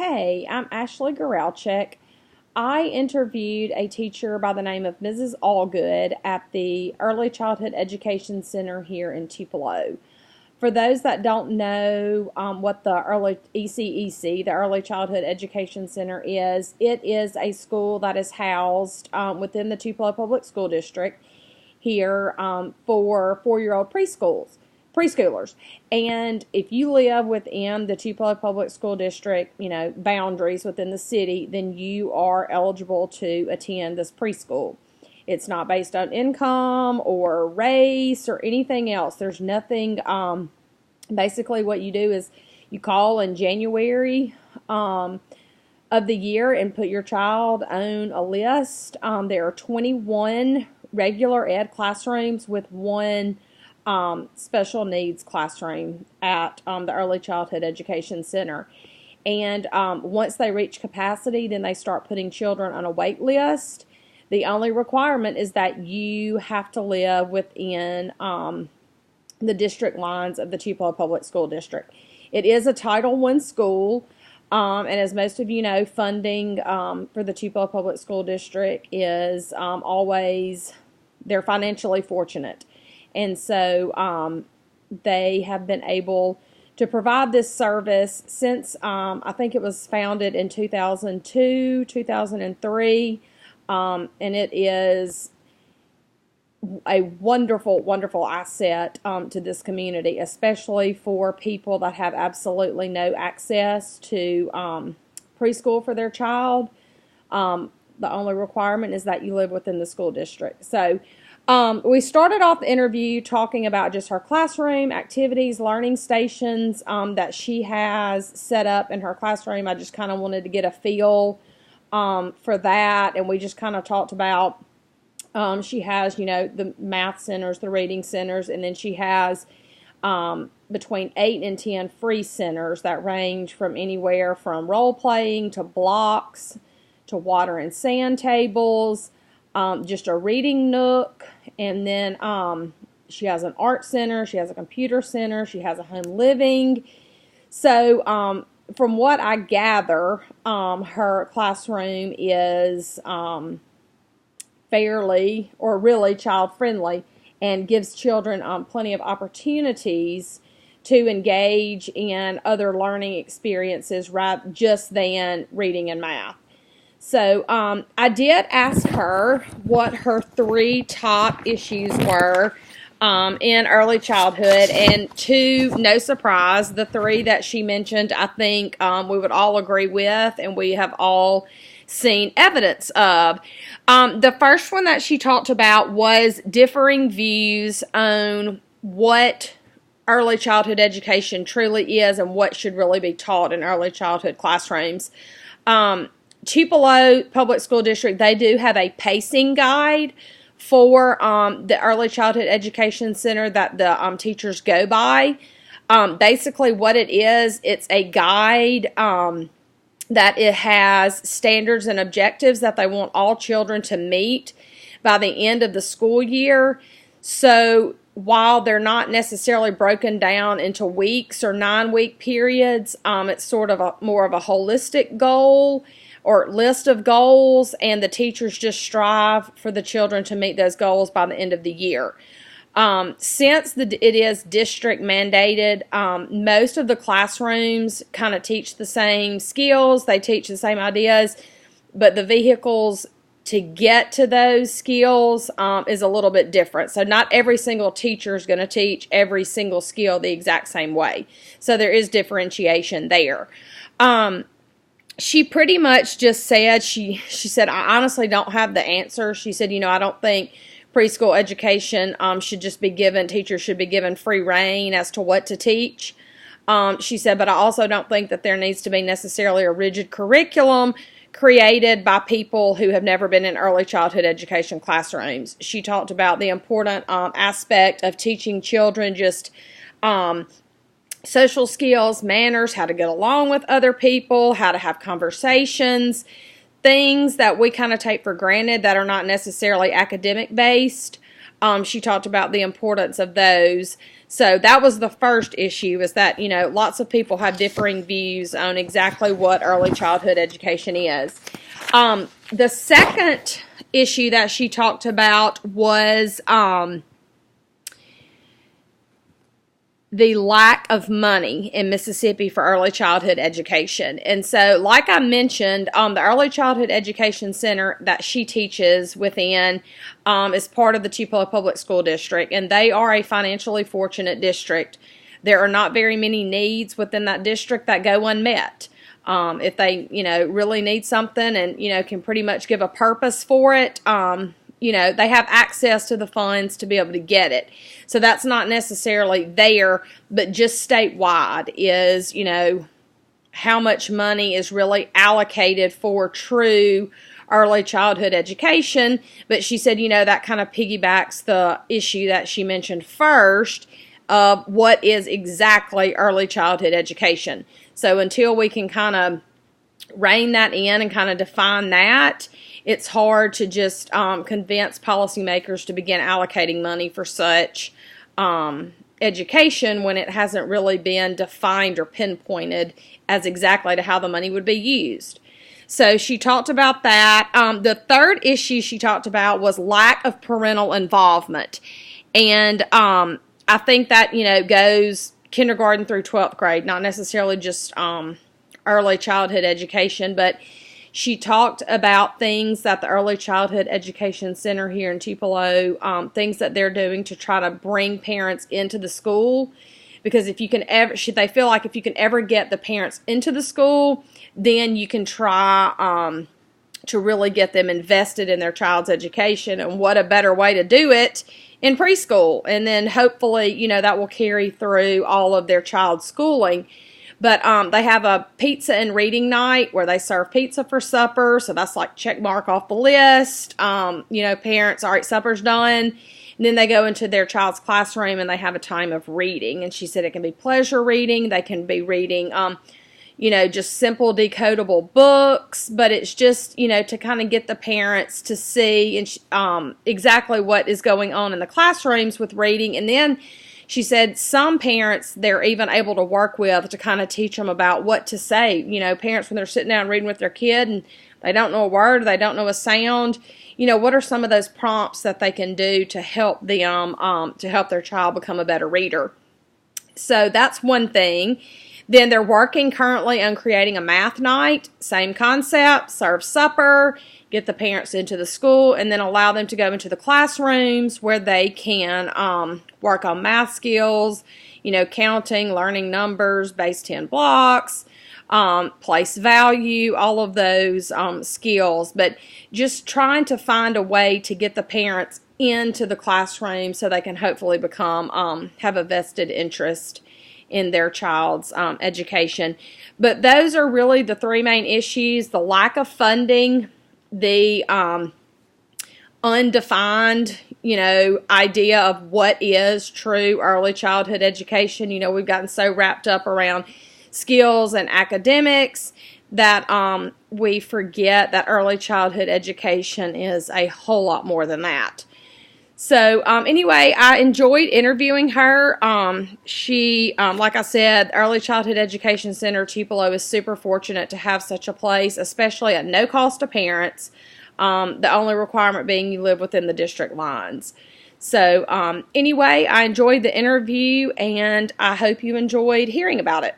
Hey, I'm Ashley Goralczyk. I interviewed a teacher by the name of Mrs. Allgood at the Early Childhood Education Center here in Tupelo. For those that don't know what the the Early Childhood Education Center is, it is a school that is housed within the Tupelo Public School District here for four-year-old preschoolers. And if you live within the Tupelo Public School District, boundaries within the city, then you are eligible to attend this preschool. It's not based on income or race or anything else. There's nothing, basically what you do is you call in January of the year and put your child on a list. There are 21 regular ed classrooms with one special needs classroom at the Early Childhood Education Center. And once they reach capacity, then they start putting children on a wait list. The only requirement is that you have to live within the district lines of the Tupelo Public School District. It is a Title I school, and as most of you know, funding for the Tupelo Public School District is always, they're financially fortunate. And so they have been able to provide this service since I think it was founded in 2002, 2003, and it is a wonderful, wonderful asset to this community, especially for people that have absolutely no access to preschool for their child. The only requirement is that you live within the school district. So we started off the interview talking about just her classroom, activities, learning stations that she has set up in her classroom. I just kind of wanted to get a feel for that, and we just kind of talked about she has, the math centers, the reading centers, and then she has between 8 and 10 free centers that range from anywhere from role-playing to blocks to water and sand tables, just a reading nook, and then she has an art center, she has a computer center, she has a home living. So from what I gather, her classroom is fairly or really child-friendly and gives children plenty of opportunities to engage in other learning experiences rather just than reading and math. So I did ask her what her 3 top issues were in early childhood, and no surprise, the 3 that she mentioned, I think we would all agree with, and we have all seen evidence of. The first one that she talked about was differing views on what early childhood education truly is and what should really be taught in early childhood classrooms. Tupelo Public School District, they do have a pacing guide for the Early Childhood Education Center that the teachers go by. Basically what it is, it's a guide that it has standards and objectives that they want all children to meet by the end of the school year. So while they're not necessarily broken down into weeks or 9-week periods, it's sort of more of a holistic goal or list of goals, and the teachers just strive for the children to meet those goals by the end of the year. Since it is district mandated, most of the classrooms kind of teach the same skills, they teach the same ideas, but the vehicles to get to those skills is a little bit different. So not every single teacher is going to teach every single skill the exact same way. So there is differentiation there. She pretty much just said, she said, I honestly don't have the answer. She said, I don't think preschool education should just be given, teachers should be given free rein as to what to teach. She said, but I also don't think that there needs to be necessarily a rigid curriculum created by people who have never been in early childhood education classrooms. She talked about the important aspect of teaching children just social skills, manners, how to get along with other people, how to have conversations, things that we kind of take for granted that are not necessarily academic based. She talked about the importance of those. So that was the first issue, is that, lots of people have differing views on exactly what early childhood education is. The second issue that she talked about was the lack of money in Mississippi for early childhood education. And so, like I mentioned, the Early Childhood Education Center that she teaches within is part of the Tupelo Public School District, and they are a financially fortunate district. There are not very many needs within that district that go unmet. If they, really need something and, can pretty much give a purpose for it, they have access to the funds to be able to get it. So that's not necessarily there, but just statewide is, how much money is really allocated for true early childhood education. But she said, that kind of piggybacks the issue that she mentioned first of what is exactly early childhood education. So until we can kind of rein that in and kind of define that, it's hard to just convince policymakers to begin allocating money for such education when it hasn't really been defined or pinpointed as exactly to how the money would be used. So she talked about that. The third issue she talked about was lack of parental involvement. And I think that, goes kindergarten through 12th grade, not necessarily just early childhood education, but she talked about things that the Early Childhood Education Center here in Tupelo, things that they're doing to try to bring parents into the school. Because if you can ever, they feel like if you can ever get the parents into the school, then you can try to really get them invested in their child's education. And what a better way to do it in preschool. And then hopefully, that will carry through all of their child's schooling. But they have a pizza and reading night where they serve pizza for supper. So that's like check mark off the list. Parents, all right, supper's done. And then they go into their child's classroom and they have a time of reading. And she said it can be pleasure reading. They can be reading, just simple decodable books. But it's just, to kind of get the parents to see exactly what is going on in the classrooms with reading. And then she said some parents they're even able to work with to kind of teach them about what to say. Parents when they're sitting down reading with their kid and they don't know a word, they don't know a sound, what are some of those prompts that they can do to help them, to help their child become a better reader. So that's one thing. Then they're working currently on creating a math night, same concept, serve supper, get the parents into the school, and then allow them to go into the classrooms where they can work on math skills, counting, learning numbers, base 10 blocks, place value, all of those skills. But just trying to find a way to get the parents into the classroom so they can hopefully become, have a vested interest in their child's education. But those are really the three main issues: the lack of funding, the undefined, idea of what is true early childhood education. We've gotten so wrapped up around skills and academics that we forget that early childhood education is a whole lot more than that. So anyway, I enjoyed interviewing her. She, like I said, Early Childhood Education Center Tupelo is super fortunate to have such a place, especially at no cost to parents. The only requirement being you live within the district lines. So anyway, I enjoyed the interview and I hope you enjoyed hearing about it.